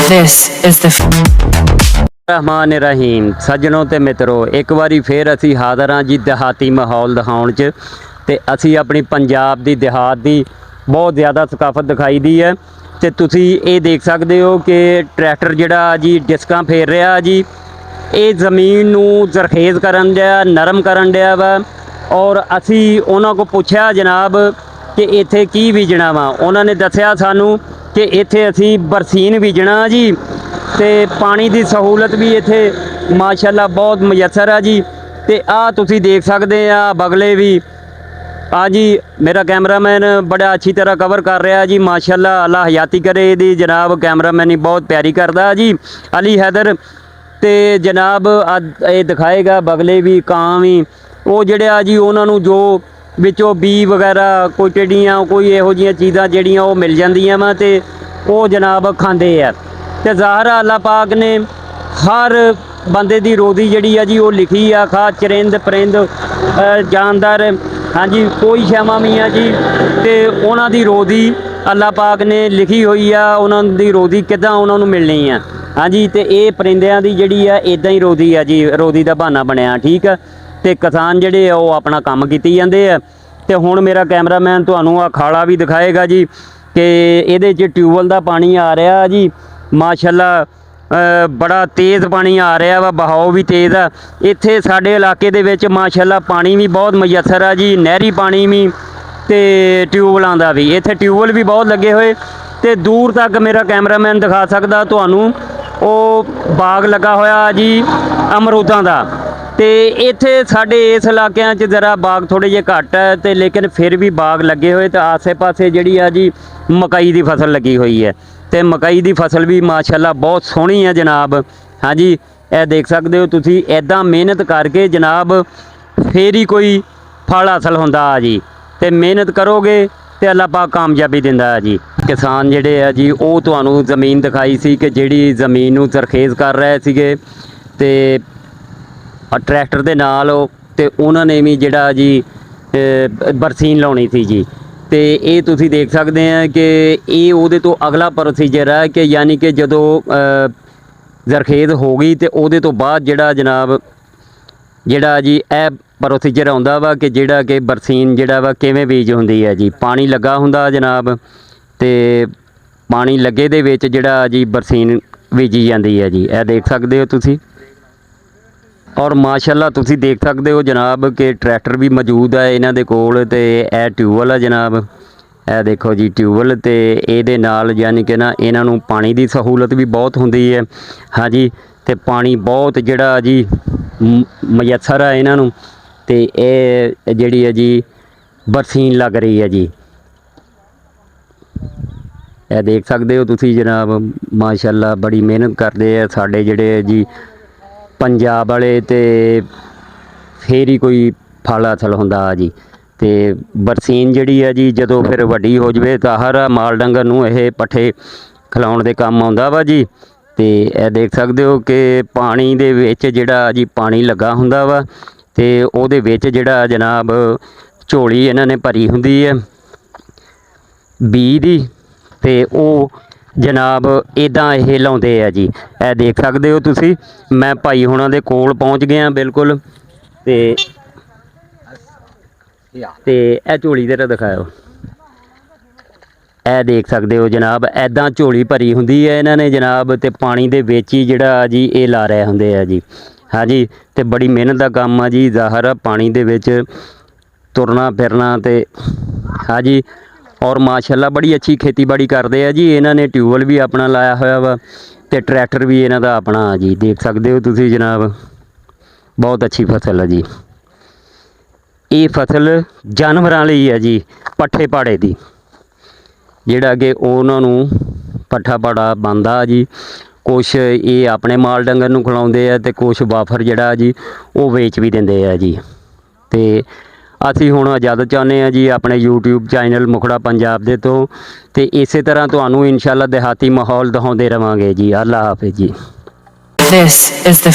This is the Rahman रहीम सज्जनों ते मित्रों एक बारी फिर असी हाज़र हाँ जी देहाती माहौल दिखाने च ते असी अपनी पंजाब दी देहात दी बहुत ज़्यादा सकाफत दिखाई दी है ते तुसी ये देख सकते हो कि ट्रैक्टर जिहड़ा जी डिस्कां फेर रहा जी ये ज़मीन नूं जरखेज़ करन दिया नरम करन दिया वा और असी उन्हां को पुछया जनाब कि इत्थे की बीजना वा उन्होंने दस्सिया सानू कि इत्थे असी बरसीन बीजना जी ते पानी की सहूलत भी इत्थे माशाअल्लाह बहुत मुयसर है जी ते आ तुसी देख सकते आ बगले भी हाँ जी मेरा कैमरामैन बड़ा अच्छी तरह कवर कर रहा है जी माशाअल्लाह अल्लाह हयाती करे दी जनाब कैमरामैन ही बहुत प्यारी करता जी अली हैदर ते जनाब ये दिखाएगा बगले भी कां भी वो जड़े आ जी उन्होंने जो विचों बी वगैरह कोई टिड्डियाँ कोई इहो जिहियां चीज़ां जड़ियाँ वो मिल जांदियां वा ते वो जनाब खांदे आ ते ज़ाहिर है अल्लाह पाक ने हर बंदे दी रोज़ी जड़ी है जी वो लिखी आ खा चरिंद परिंद जानदार हाँ जी कोई शैमा भी है जी ते उन्हां दी रोज़ी अल्लाह पाक ने लिखी हुई आ उन्हां दी रोज़ी किदां उन्हां नूं मिलनी है हाँ जी ते ये परिंदियां दी जड़ी है इदां ही रोज़ी है जी रोज़ी दा बहाना बनया ठीक है ते किसान जड़े आ वो अपना काम कीती जांदे आ ते हुण मेरा कैमरामैन तुहानूं आ खाला भी दिखाएगा जी कि इहदे च ट्यूबवैल दा पानी आ रहा जी माशाअल्लाह बड़ा तेज़ पानी आ रहा वा बहाव भी तेज़ है इत्थे साडे इलाके दे विच माशाअल्लाह पानी भी बहुत मुयसर है जी नहरी पानी भी ते ट्यूबवैलां दा भी इत्थे ट्यूबवैल भी बहुत लगे हुए ते दूर तक मेरा कैमरामैन दिखा सकदा तुहानूं ਉਹ बाग लगा होया जी अमरूदां दा ते इत्थे साडे इस इलाकिਆਂ 'ਚ ज़रा बाग थोड़े जे घट है ते लेकिन फिर भी बाग लगे हुए तो आसे पासे जिहड़ी आ जी मकई की फसल लगी हुई है तो मकई की फसल भी माशाअल्लाह बहुत सोहनी है जनाब हाँ जी यह देख सकते हो तुसी इदां मेहनत करके जनाब फिर ही कोई फल हासिल होंदा जी तो मेहनत करोगे तो अल्लाह पाक कामयाबी दिंदा है जी किसान जिहड़े आ जी वो तुहानूं ज़मीन दिखाई सी कि जिहड़ी ज़मीन नूं तरखेज़ कर रहे सीगे ते ट्रैक्टर दे नाल ते उन्होंने भी जिहड़ा जी बरसीन लाउणी सी जी तो ये तुसी देख सकते हैं कि ये उहदे तो अगला प्रोसीजर है कि यानी कि जदों जरखेज़ हो गई तो उहदे तो बाद जिहड़ा जनाब जिहड़ा जी ए प्रोसीजर आउंदा वा कि जिहड़ा कि बरसीन जिहड़ा वा किवें बीज हुंदी है जी पानी लगा हुंदा जनाब ते पानी लगे दे विच जिहड़ा जी बरसीन बीजी जांदी है जी ए देख सकते हो तुसी और माशाअल्लाह तुसी देख सकते हो जनाब कि ट्रैक्टर भी मौजूद है इन्हां दे कोल ते ए ट्यूबवैल है जनाब ए देखो जी ट्यूबवैल ते इहदे नाल यानी कि ना इन्हां नूं पानी की सहूलत भी बहुत हुंदी है हाँ जी ते पानी बहुत जिहड़ा जी मुयसर है इन्हां नूं ते ए जिहड़ी है जी बरसीन लग रही है जी ए देख सकते हो तुसी जनाब माशाअल्लाह बड़ी मेहनत करते हैं साडे जिहड़े जी पंजाब वाले ते फिर ही कोई फल हासिल होंदा जी ते बरसीन जिहड़ी है जी जदों फिर वड्डी हो जाए तो हर माल डंगर नूं ये पट्ठे खिलाउण दे काम आउंदा वा जी ते ये देख सकते हो कि पानी दे विच जिहड़ा जी पानी लगा हुंदा वा ते उहदे विच जिहड़ा जनाब झोली इन्हां ने भरी हुंदी है बी दी ते ओह जनाब इदां ये लाउंदे आ जी ए देख सकते हो तुसी मैं भाई हुणां दे कोल पहुँच गया बिल्कुल ते ए झोली जरा दिखाओ ए देख सकते हो जनाब इदां झोली भरी हुंदी है इन्हां ने जनाब ते पानी दे विच ही जिहड़ा जी ये ला रहे हुंदे आ जी हाँ जी ते बड़ी मेहनत दा काम आ जी ज़ाहिर पानी दे विच तुरना फिरना ते हाँ जी और माशाअल्लाह बड़ी अच्छी खेतीबाड़ी करते हैं जी इन्होंने ट्यूबवैल भी अपना लाया हुआ वा ते ट्रैक्टर भी इन्हां दा अपना जी देख सकते हो तुसी जनाब बहुत अच्छी फसल है जी ये फसल जानवरां लई है जी पट्ठे पाड़े दी जिहड़ा कि उन्हां नूं पट्ठा पाड़ा बनदा जी कुछ ये अपने माल डंगर नूं खिलाउंदे आ ते कुछ वाफर जिहड़ा जी वो वेच भी दिंदे आ जी ते ਅਸੀਂ ਹੁਣ ਇਜਾਜ਼ਤ ਚਾਹੁੰਦੇ ਹਾਂ ਜੀ ਆਪਣੇ YouTube ਚੈਨਲ ਮੁਖੜਾ ਪੰਜਾਬ ਦੇ ਤੋਂ ਤੇ ਇਸੇ ਤਰ੍ਹਾਂ ਤੁਹਾਨੂੰ ਇਨਸ਼ਾਅੱਲਾ ਦਿਹਾਤੀ ਮਾਹੌਲ ਦਿਖਾਉਂਦੇ ਰਵਾਂਗੇ ਜੀ ਅੱਲਾ ਹਾਫਿਜ਼ ਜੀ This is the